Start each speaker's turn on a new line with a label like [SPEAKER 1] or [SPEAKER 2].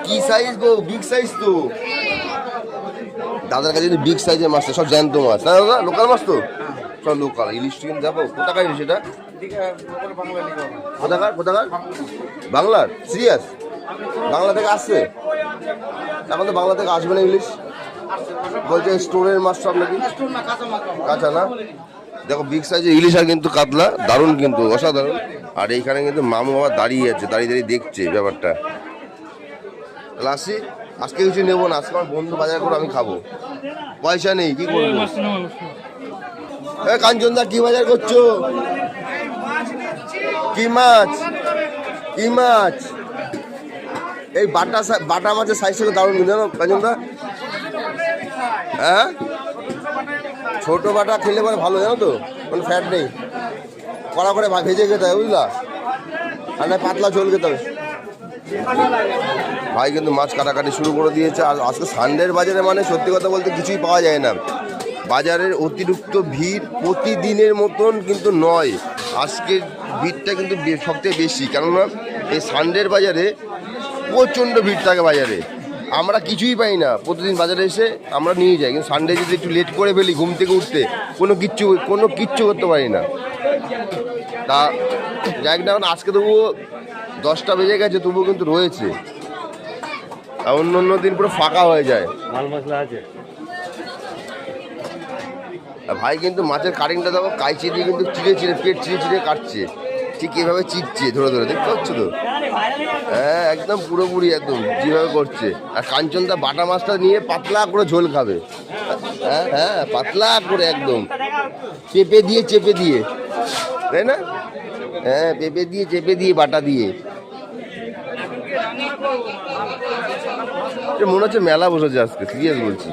[SPEAKER 1] কি সাইজ গো, big size তো। দাদার কাছে বিগ সাইজের মাছ, সব জ্যান্ত মাছ না দাদা? লোকাল মাছ তো সব লোকাল। ইলিশ কিন্তু দেখো কোথাকার ইলিশ এটা? কোথাকার কোথাকার? বাংলার? সিরিয়াস? বাংলা থেকে আসছে? এখন তো বাংলা থেকে আসবে না ইলিশ, বলছে স্টোরের মাছ সব নাকি। কাঁচা না? দেখো বিগ সাইজের ইলিশ আর কিন্তু কাতলা দারুণ, কিন্তু অসাধারণ। আর এইখানে কিন্তু মামু বাবা দাঁড়িয়ে আছে, দাঁড়িয়ে দাঁড়িয়ে দেখছে ব্যাপারটা। আসি, আজকে কিছু নেবো না, আজকে আমার বন্ধু বাজার করে আমি খাবো, পয়সা নেই, কি করবো? কাঞ্চনদা কি বাজার করছো? কি মাছ? কি মাছ? এই বাটা মাছের সাইজ থেকে দারুণ কিন্তু জানো কাঞ্চনদা। হ্যাঁ, ছোট বাটা খেলে পরে ভালো জানো তো, কোনো ফ্যাট নেই। কড়া করে ভেজে খেতে হবে বুঝলা, আর না পাতলা ঝোল খেতে হবে। ভাই কিন্তু মাছ কাটাকাটি শুরু করে দিয়েছে। আর আজকে সানডের বাজারে মানে সত্যি কথা বলতে কিছুই পাওয়া যায় না। বাজারের অতিরিক্ত ভিড় প্রতিদিনের মতন কিন্তু নয়, আজকের ভিড়টা কিন্তু সবথেকে বেশি। কেননা এই সানডের বাজারে প্রচণ্ড ভিড় থাকে বাজারে, আমরা কিছুই পাই না। প্রতিদিন বাজারে এসে আমরা নিয়ে যাই, কিন্তু সানডে যদি একটু লেট করে ফেলি ঘুম থেকে উঠতে, কোনো কিচ্ছু করতে পারি না। তা যাই না, এখন আজকে তবুও 10টা বেজে গেছে, তবুও কিন্তু রয়েছে। আর অন্য দিন পুরো ফাঁকা হয়ে যায়।
[SPEAKER 2] মাল মশলা আছে।
[SPEAKER 1] ভাই কিন্তু মাছের কাটিংটা দেখো, কাইচি দিয়ে কিন্তু পেট চিড়ে কাটছে, ঠিক এভাবে চিড়ছে ধরে ধরে, দেখতে পাচ্ছ তো? হ্যাঁ, একদম পুরোপুরি একদম যেভাবে করছে। আর কাঞ্চনদা বাটা মাছটা নিয়ে পাতলা করে ঝোল খাবে। হ্যাঁ হ্যাঁ, পাতলা করে একদম চেপে দিয়ে, তাই না? হ্যাঁ, চেপে দিয়ে বাটা দিয়ে। মনে হচ্ছে মেলা বসেছে আজকে, সিরিয়াস বলছি।